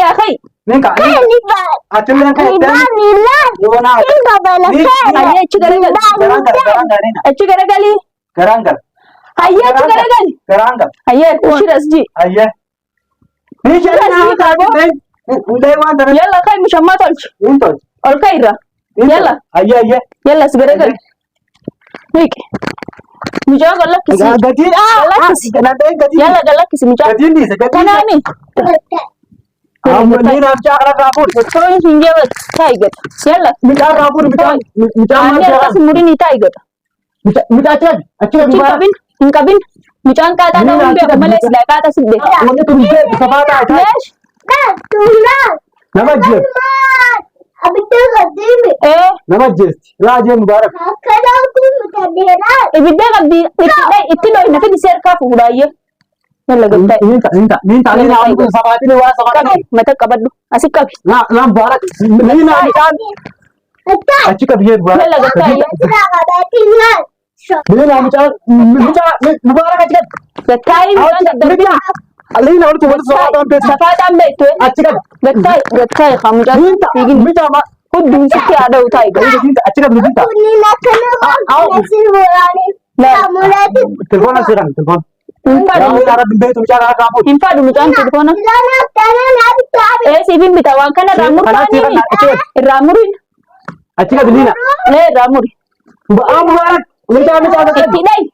يا أخي نينكا أتمنى كان يونا هيا تشغل قالي كرانجل هيا تشغل قالي هيا وشي رسجي هيا مش أنا كابو يلا خير مش ما تقولش الخير يلا هيا يلا سجل قالي هيك مجاوب لك كسي يلا قال لك كسي مجاوب كناني أمنين أرجع على رابور تروح سنجابت تايجر يلا مجا رابور مجا أنا بس مريني تايجر مجا أشد كابين كابين مجان كاتا نقول بيا ملأ سلا كاتا سدّي وأنا تمشي سباتا ليش نمجد إيه نمجد لا جي مبارك إبدا قبدي إتلو إنك دي سير كافو ورايا يلا قلت مين تعلينا عم سباتي ولا سباتي متى كبدو أسيك لا مبارك مين عشان أشيك بيد مبارك يلا قلت مين عشان مبارك أشيك قلت مجان علينا أقول تقول سفاد عم بيتو أشيك قلت خامجان مين تعمل خد مسكي على وتاي أشيك بيد تلفون أسيران تلفون infatti mucaan telefoona siifin bita waan kana irraa muriin achi gabiliina irraa muri mubarak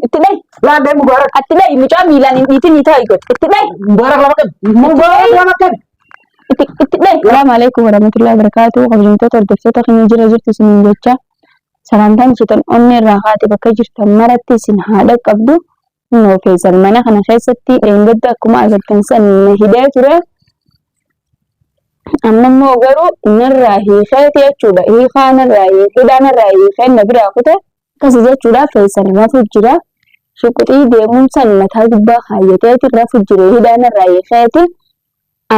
itti dhayi laandee mubarak atti dhayi mucaa miilaan hin dhiitin ni ta'i godhe itti dhayi mubarak lama kan itti dhayi salaamu alaikum warahmatullahi wabarakatuh kabajamtoota hordoftoota keenya jira jirtu isiniin jecha salaamtaan ishitan onni irraa haati bakka jirtan maratti isin haadha qabdu no feesal mana kana keessatti dheengadda akkuma agartan san hidhee ture ammoo garuu innarraa hiikeeti jechuudha hiikaanarraa hidhaanarraa hiikeen na biraa kute akkasii jechuudha feesal rafu jira shuquxii deemuun san mataa gubbaa kaayyateeti rafu jire hidhaanarraa hiikeeti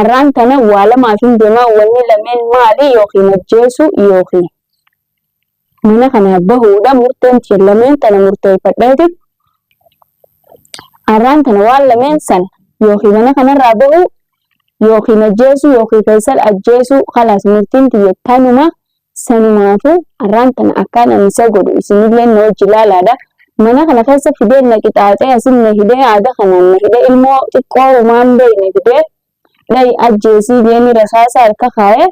arraan tana waa lamaafin deemaa wanni lameen maali yookiin ajjeesu yookiin mana kana bahuudha murteen lameen tana murteeffadheeti arraan tana waan lameen san yookiin mana kanarraa bahu yookiin ajjeesu yookiin feesal ajjeesu khalaas murtiin xiyyeettanuma sanumaafu arraan tana akkaan anisa godhu isinillee na wajji laalaadha mana kana keessa fidee na qixaaxee asin na hidee aada kanaan na hidee ilmoo xiqqoo umaan beeyne fidee dhayi ajjeesii deemi rasaasa harka kaa'ee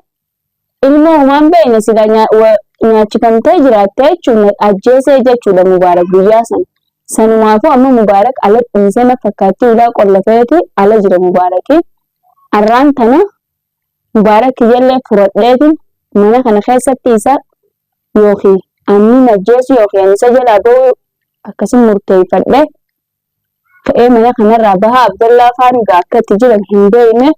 ilmoo umaan beeyne sila nyaachifamtee jiraatte jechuun ajjeesee jechuudha mubaarak guyyaa sana sanumaafu amma mubaarak ala dhiisee na fakkaatti ulaa qollafeeti ala jira mubaaraki arraan tana mubaarak jallee furadheetiin mana kana keessatti isa yookiin anni ajjeesu yookiin isa jalaa bahu akkasii murteeffadhe ka'ee mana kanarraa bahaa Abdallaa Faanigaa akkatti jiran hin beekne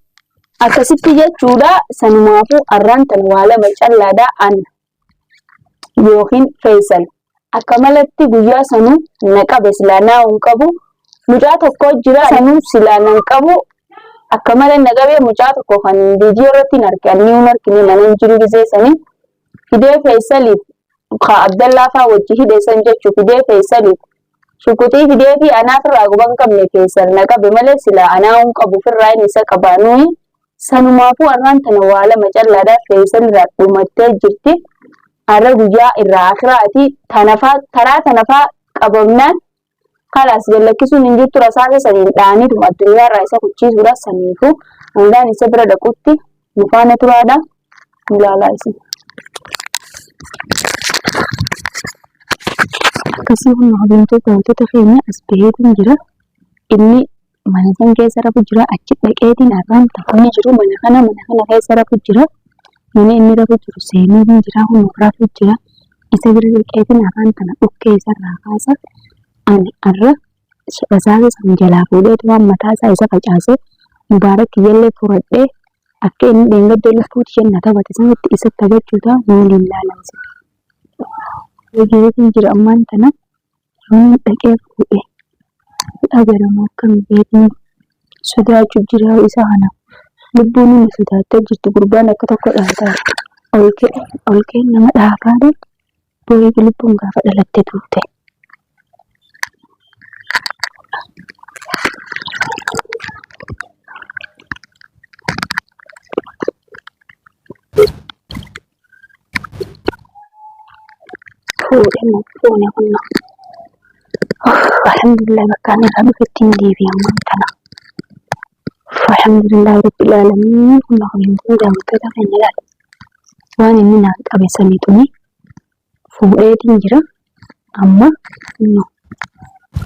akkasitti jechuudha sanumaafu arraan tana waa lama callaadhaa an yookiin feesal akka malatti guyyaa sanuu na qabe silaanaa hin qabu mucaa tokko jira sanuu silaanaa hin qabu akka malee na qabe mucaa tokko kan viidiyoo irratti hin argine ni markine mana jiru gisee sanii fidee feesaliif ka Abdallaa faa wajji hidheessan jechuu fidee feesaliif shukutii fidee fi anaaf irraa guban qabne feesal na qabe malee silaa anaa hin qabu firraa inni isa qabaanuu sanumaafuu arraan tana waa lama callaadhaa feesal irraa dhumattee jirti. Ada guyyaa irraa akhiraati taraa tanafaa qabamnaan khalaas gallakkisuun hin jirtu rasaasa saniin dhaaniituma addunyaa irraa isa kuchiisuudha saniifu handaan isa bira dhaqutti nufaana turaadha ilaalaa isin. Akkasuma hojjettoota wantoota keenya as baheetiin jira inni mana san keessa rafu jira achi dhaqeetiin arraan taa'anii jiru mana kana keessa rafu jira. Mana inni rafu jiru seenii hin jira humna rafu jira isa bira dhaqeetiin arraan tana dhukkee isarraa kaasa ani arra rasaasa san jalaa fuudheetu waan mataa isaa isa facaasee mubaarak jallee furadhee akka inni dheengadda laftuuti jenna taphate sanitti isatti agachuuta waliin laalansi. Egeetiin jira ammaan tana yoon dhaqee fuudhee agaramoo akkam beetiin sodaachuuf jira isa kana. Lubbuun inni sodaattee jirtu gurbaan akka tokko dhaataa olkeen nama dhaafaadha boo'ee lubbuun gaafa dhalattee turte. fuudhee kunna. Alhamdulillah bakka ani irraa dhufetti hin deebi'amu tana. Alhamdulillah rabbil alamin kunna kun daawwattoota keenya ilaala. Waan inni naaf qabeessanii tuni fuudheetiin jira. Amma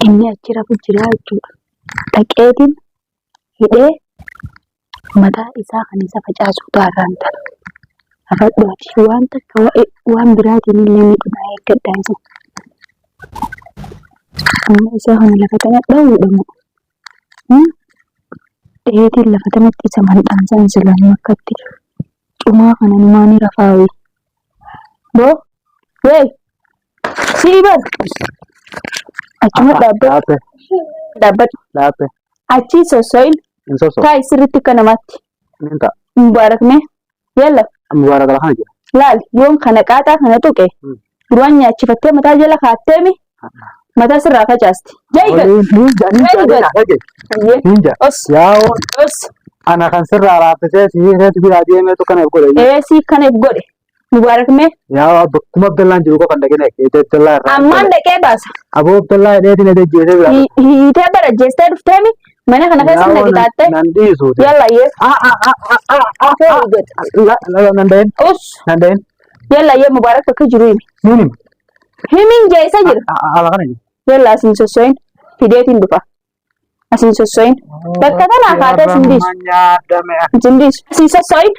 inni achi rafu jira jechuudha. Dhaqeetiin hidhee mataa isaa kan isa facaasuutu har'aan tana. Afadhooti waan takka waan biraatiin illee miidhumaa eeggadhaa isa. Amma isaa kana lafa kana dha'uudhamu. Dheetiin lafa kanatti isa mandhaansan silanii akkatti cumaa kana numaa ni rafaawee. Boo? Wee! Siiban! Achuma dhaabbadhu. Achii sossoyin. Taa'ii sirriitti akka namaatti. Mubaarakne. Yalla. Mubaarak ala kana jira. Laal yoon kana qaaxaa kana tuqe duraan nyaachifattee mataa jala kaatteemi mataa sirraa facaasti. Ninja. Yaa'oo. Ana kan sirraa laaffisee siifeetu biraa deemeetu kana godhe. Sii kana godhe. Mubaarakne. Yaa'oo bakkuma Abdallaan jiru qofa dhaqee Abdallaa irraa. Ammaan dhaqee baasa. Aboo Abdallaa dheetiin ejjeesee biraa. Hiitee barajjeestee dhufteemi mana kana keessa na qixaatte. Nan dhiisu. Yalla yee. Nandeen. Nandeen. Yalla yee Mubaarak akka jiru himi. Himi. Himin jeessa jira. Ala kana jira. Yalla asin sossoyin fideetiin dhufa. Asin sossoyin. Bakka tanaa kaatee sindiisu. Sindiisu. Asin sossoyin.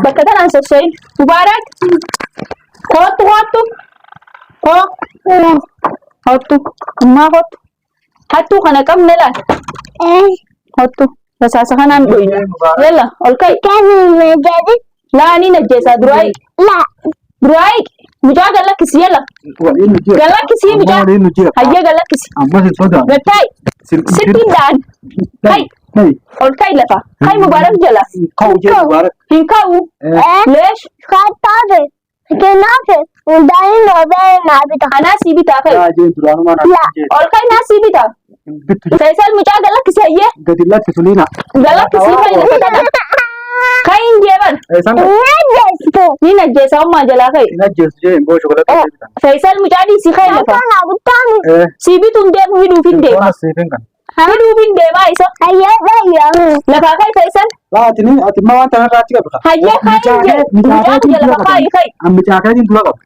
Bakka tanaan sossoyin. Mubaarak. Kottu. Kottu. Ammaa kottu. Hattuu kana qabne laal. Kottu. Rasaasa kanaan dhoyina. Yalla ol ka'i. Laanii najjeesaa duraayi. Duraayi. Mucaa galakkisi yalla. Galakkisi mucaa. Hayyee galakkisi. Gattaayi. Sittiin da'an. Ka'i. Ol ka'i lafa. Ka'i Mubaarak jala. Hin ka'u. Leesh. Anaa sii bitaa ka'i. Ol ka'i naa sii bitaa. Faisal mucaa galakkisi hayyee. Galakkisi ka'i lafa kana. Kain jeban. Ni najjeesa ummaa jalaa kai. Faisal mucaadii si kai lafa. Si bituun deemu hiduufin deema. Hiduufin deemaa isa. Lafaa kai Faisal. Hayyee kain jee. Mucaan jala lafaa kai.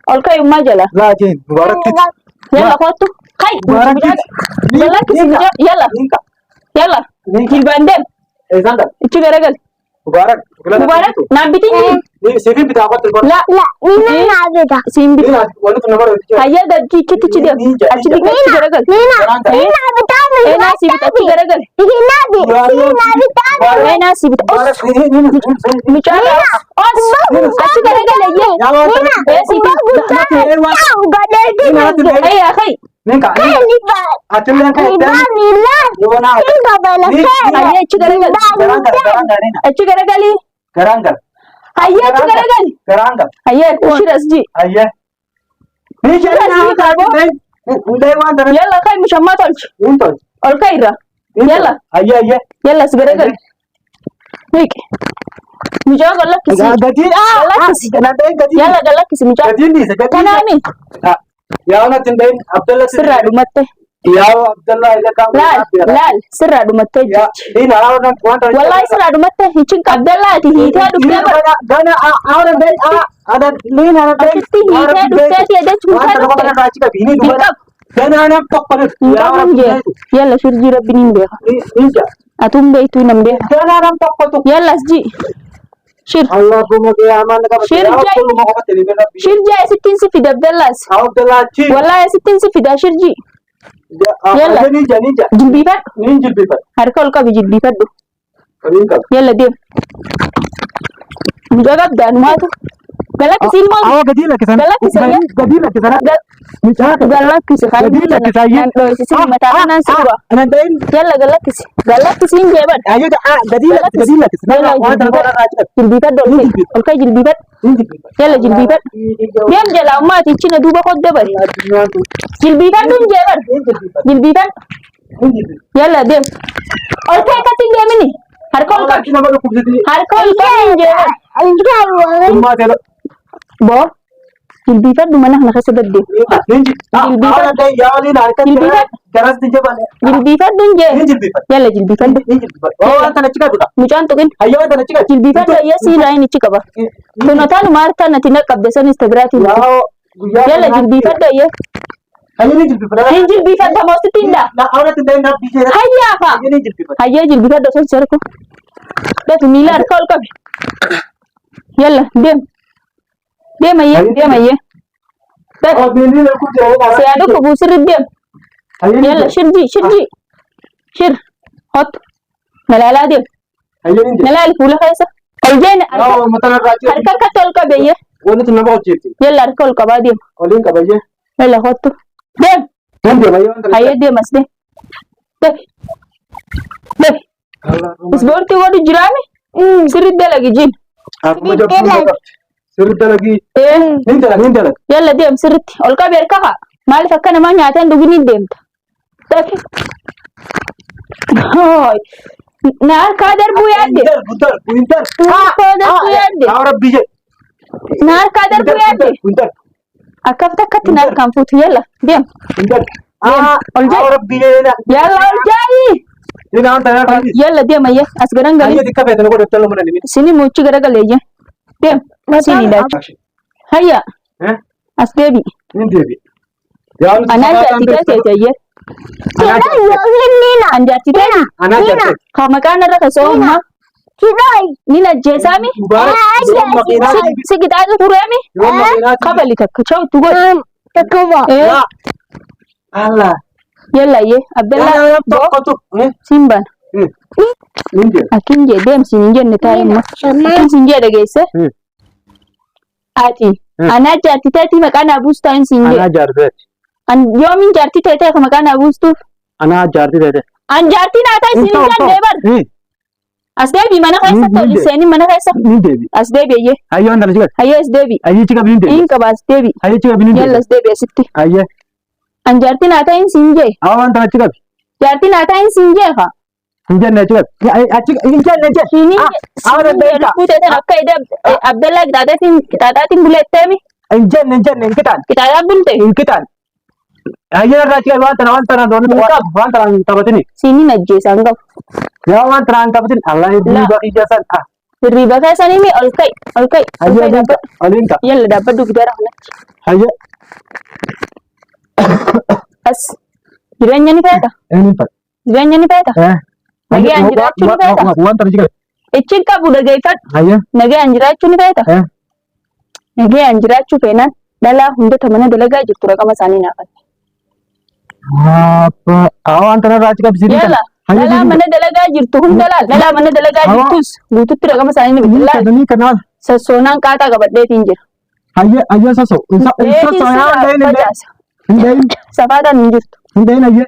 Ol kai ummaa jala. Yalla kottu. Kai. Galakkisi mucaa. Yalla. Jilbaan deem. Ichi garagal. Mubaarak naan bitin siifin bitaa qotti la siin bitaa hayyee gaggiichitti ci deem achi dhiqachi garagal naa sii bita achi garagal naa sii bita mucaa achi garagal hayyee kai Ninka. Achilan kan achi garagal. Achi garagali. Garangal. Hayyee achi garagali. Garangal. Hayyee shiras ji. Hayyee. Ni shiras ji. Yalla kai mushamma tolchi. Ol kai irra. Yalla. Hayyee. Yalla si garagal. Wiki. Mucaa galakkisi. Galakkisi. Yalla galakkisi mucaa. Kanaami. Yaa natin dain Abdullah sirraa dhumatte. Yaa Abdullah ila kam. Laal sirraa dhumatte. Dina awna wanta. Wallahi sirraa dhumatte hichin Abdullah ati hiitee dhuftee gana awna dain ada lina na dain. Ati hiitee dhuftee jechuun gana na tokko. Yalla shirji rabbiin hin beeka. Atum beektu nam beeka. Gana na tokko. Yalla ji. Shir. Allah kuma ke aman ka. Shirja sittin si fida Abdullah. Abdullah ji. Wallahi sittin si fida shirji. Yalla. Ninja. Jilbifat. Jilbifat. Harka ol qabi jilbifat du. Yalla deem. Mucaa qabdaan maatu. Galakkisi ilmoo. Awa gadila kisan. Galakkisi. Gadila kisan. Galakkisi. Gadila kisan. Dhoysisi mataa kanaan sirba. Ana dain. Yalla galakkisi. Galakkisi hin jeeban. Ayo gadila kisan. Jilbifat dolke. Ol kai jilbifat. Yalla jilbifat. Deem jala ummaati ichina duuba kodde bari. Jilbifat dun jeeban. Jilbifat. Yalla deem. Ol kai katin deemini. Harka ol qabi. Harka ol qabi hin jeeban. Bo. Jilbifadhu mana kana keessa gad deemu. Jilbifadhu hin jee. Yalla jilbifadhu. Mucaan tuqin. Jilbifadhu ayyaa siilaa hin ichi qaba. Tunataan maartaan nati naqqabde san Instagraatiin. Yalla jilbifadhu ayyaa. Hin jilbifadhu moostitti hin daa. Hayyaa faa. Hayyaa jilbifadhu osoo sarku. Datu miila harka ol qabe. Yalla deem. Deem ayee. Siyaadu kubuu sirri deem. Yalla shir hot nalaalaa deem. Nalaali fuula keessa. Ol jeene harka akkatti ol qabeeyye. Yalla harka ol qabaa deem. Yalla hottu. Deem. Hayee deemas deem. Ispoortii godhu jiraame sirri dalagi jin. Sirriitti dalagii. Yalla deem sirriitti ol qabee harka haa. Maaliif akka namaa nyaataan dhuganii deemta? Na harkaa darbuu yaadde. Na harkaa darbuu yaadde. Akkamitti akkatti na harkaan fuutu yalla deem. Ol jaayi. Yalla ol jaayi. Yalla deem ayya as garagalii. Sini muuchi garagalee deem. Sini daachu. Hayya. As deebi. Anaan jaartii ta'e anjaartii ta'e ka maqaan irra kasoomaa nina jeesami si gitaatu tureemi kabali takka chawtu godhu yalla ye abdalla simban akin je dem sin jenne taayimma akin sin je dhageesse ati ana jaartii ta'e maqaan abuustaan sin je ana jaartii yoomin jaartii ta'e ka maqaan abuustuuf ana jaartii ta'e an jaartii naa ta'e sin jenne bar as deebi mana keessa tolli seeni mana keessa as deebi ayye ayyo andala jigal ayye as deebi ayye chiga binin deebi in qaba as deebi ayye chiga binin deebi yalla as deebi asitti ayye an jaartii naa ta'e sin je awan andala chiga jaartii naa ta'e sin je ka injenne chiga injenne sini awra beeka kute tan akka ida abdalla kitaatin bulettemi injenne inkitan kitaataa bulte inkitan ayye rachiga wantana don wantana tabatini sini najjeesaan qabu ya wantana tabatin allah ibni baqiyasan riba keessanii mi ol kai ayye alinka yalla dabbaddu gidara kanatti ayye as jireenya ni feeta jireenya ni feeta nagayaan jiraachuu ni feeta wantana jigal ichin qabu dhageeffadhu ayye nagayaan jiraachuu ni feeta nagayaan jiraachuu feenaan dhalaa hundata mana dalagaa jirtu raqama isaanii naafate wantana rachiga bisini yalla dhalaa mana dalagaa jirtu hundalaal dhalaa mana dalagaa jirtus guututti raqama isaanii ni bitillaa sassoonaan qaaxaa qabadheetiin jira ayye saso safaadhaan hin jirtu hindayin ayye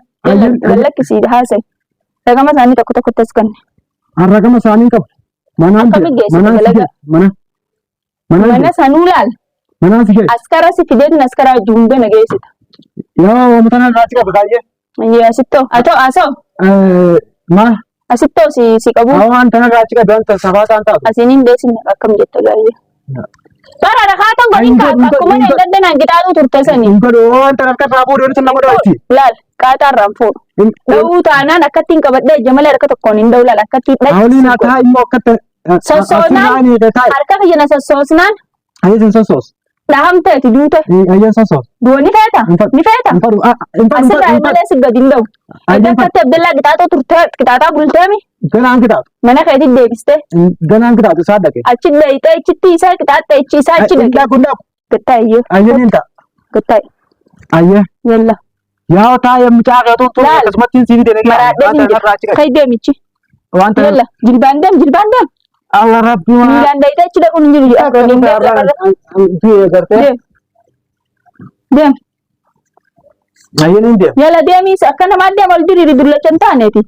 gallakkisii haasa'e raqama isaanii tokko tokkotti as kanne raqama isaanii qabu mana sanuu laal mana sige askara si fideetin askara junga na geessita yoo mutana rachiga bakayye ayye asitto asoo ma asitto si qabu wantana rachiga donta safaadhaan taatu asiniin deesin akkam jetta gaayye bara rakatan godin ka akkuma ne daddanaan gitaatu turte sani godo wantana akka taabuu dheeru sun nama dhawaati laal qaaxaan ranfuu dhawuu taanaan akkattiin qabadhee jamalee harka tokkoon hin dhawlaal akkattiin hawliin haa taa immoo akkatti sossoonaan harka fayyana sossoosnaan ayye sosos dhahamteeti duute ayye sosos duo ni feeta asirraa malee si gadi hin dhawu akkatti abdallaa qixaaxoo turte qixaaxaa bulteemi ganaan kitaatu mana keetii deebiste ganaan kitaatu isaa dhaqe achi dhayite achitti isaa qixaaxxe achi isaa achi dhaqe gattaayyee ayye ninta gattaayye ayye yalla yaa taa'ee mucaa keetu tu akkasumatti hin siifide nagee maraadhee hin kai deemichi wanta yalla jilbaan deem Allah rabbi wa miilaan dhayite achi dhaquun hin jiru akrooniin gartee deem ayye nin deem yalla deemis akka namaa deem ol diriiri dullachan taaneeti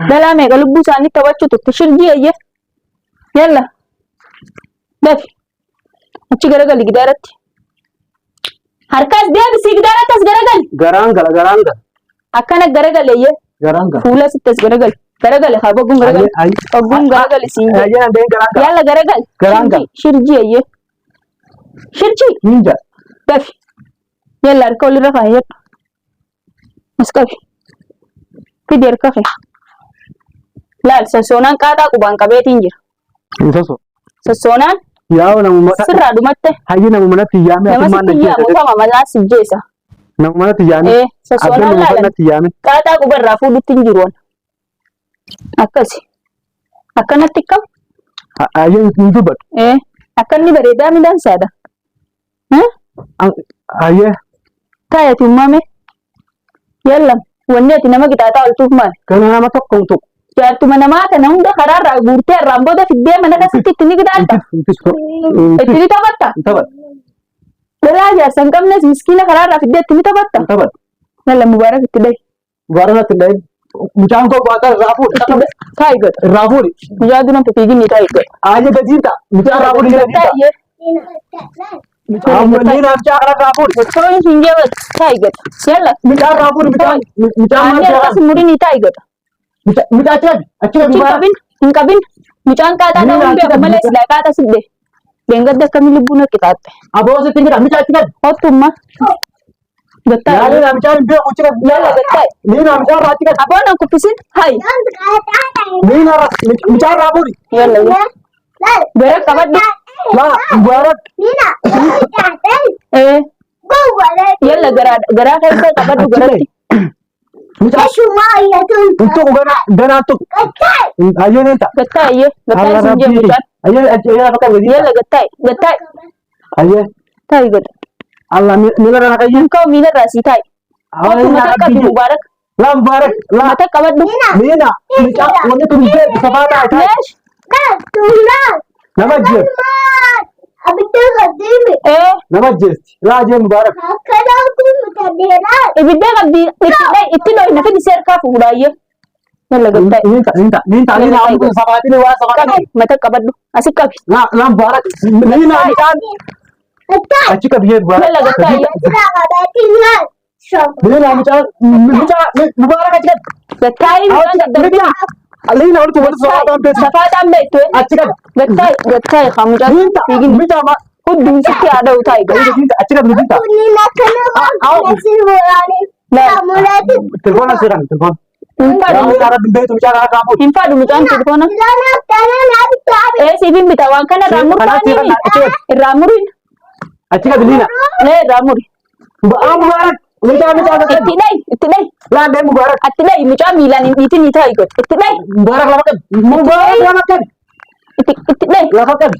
dhalaa meeqa lubbuu isaanii taphachuu turte shirjii ayye yalla dafi achi garagali gidaaratti harkaas deebisii gidaaratti as garagali garaan gala akkana garagaleeyye fuula sitti as garagale haa bogguun garagali siin yalla garagal shirjii ayye shirjii ninja Gafi. Yalla harka walirra kaayadhu. As qabi. Fidi harka kee. Laal sossoonaan qaaxaa qubaan qabeetiin jira. Intaso. Sossoonaan Yaa'u namummaa. sirraa dhumatte. Hayyi namummaa natti yaame. Nama sitti yaamu kama malaa si jeessa. Namummaa natti yaame. Sossoonaan laalan natti yaame. qaaxaa qubarraa fuudhutti hin jiru. Akkasi. Akkanatti kam? Hayyi hin dubbatu. Akka inni bareedaa midhaan saada. Hayyi. Taayati uumame. Yalla wanni ati nama qixaaxaa oltuuf maali? Kana nama tokko tokko. Jaartuma namaa kana hunda karaarraa guurtee irraan booda fiddee mana keessatti itti ni qixaaxta. Itti ni taphatta. Dhalaa jaarsa hin qabnes miskiina karaarraa fiddee itti ni taphatta. Yalla mubaarak itti dhahi. Mubaarak itti dhahi. Mucaan koo waaqaa irraa fuudhi. Taayi godha. Irraa fuudhi. Guyyaa duran fiigin ni taayi godha. Ayya gadiinta. Mucaan irraa fuudhi gadiinta. Amma ni namchaa irraa fuudhi. Otoo hin jeebat taayi godha. Yalla. Mucaan irraa fuudhi mucaan. Mucaan Ani akkas murii ni taayi godha. Mucaan achi hin qabin. Mucaan qaaxaa ta'uu hin beeku malee silaa qaaxaa sidde. Deengadda akkamii lubbuu na qixaaxxe. Aboo sitti gadi. Mucaa achi gadi. Hottummaa. Gattaa. Yaani namchaan hin beeku achi gadi. Yalla gattaa. Ni namchaa irraa achi gadi. Aboon an kuffisin hayi. Ni mucaan irraa fuudhi. Yalla gara qabadhu. Laa Mubaarak. Yalla garaa keessa qabadhu garatti. Mucaan. Untuk ganaan tokko. Ayyeen enta. Gattaa ayyee. Gattaa isin jee mucaan. Ayyeen bakka gadi. Yalla gattaa. Gattaa. Ayyee. Taayi godha. Allah miila irraa kayyee. Hin ka'u miila irraa sii taayi. Ottu mata qabi Mubaarak. Laa Mubaarak. Mata qabadhu. Miina. Mucaan wanni kun safaa ta'a. Meesh. Nama jees. Nama jees. Laa jee Mubaarak. Ibidda qabdi itti dhohi na fidi seerkaa fuudhaayyee. Yalla gattaa. Ninta kun safaatiin waa safaatiin. Mata qabadhu. Asi qabi. Laa Mubaarak. Miina mucaan. Achi qabi jee Mubaarak. Yalla gattaa ayyee. Miina mucaan. Mubaarak achi qabi. Gattaayi mucaan daddarbii. Alina walitti walitti safaataan beeku. Safaataan beektu. Achi qabi. Gattaayi haa mucaan. Fiigin. Miina ma. Hudduu sitti haa dha'u taayi gahu. Achi qabi ninta. Telefoona seeran telefoona. Hin fadhu mucaan telefoona. Siifin bita waan kana irraa murtaanii irraa murin. Achi qabi Liina. Irraa muri. Mubaarak. Mucaan Itti dhayi. Laandee Mubaarak. Atti dhayi mucaa miilaan hin dhiitin ni taayi godhe. Itti dhayi. Mubaarak lama qabi. Mubaarak lama qabi. Itti dhayi. Lafa qabi.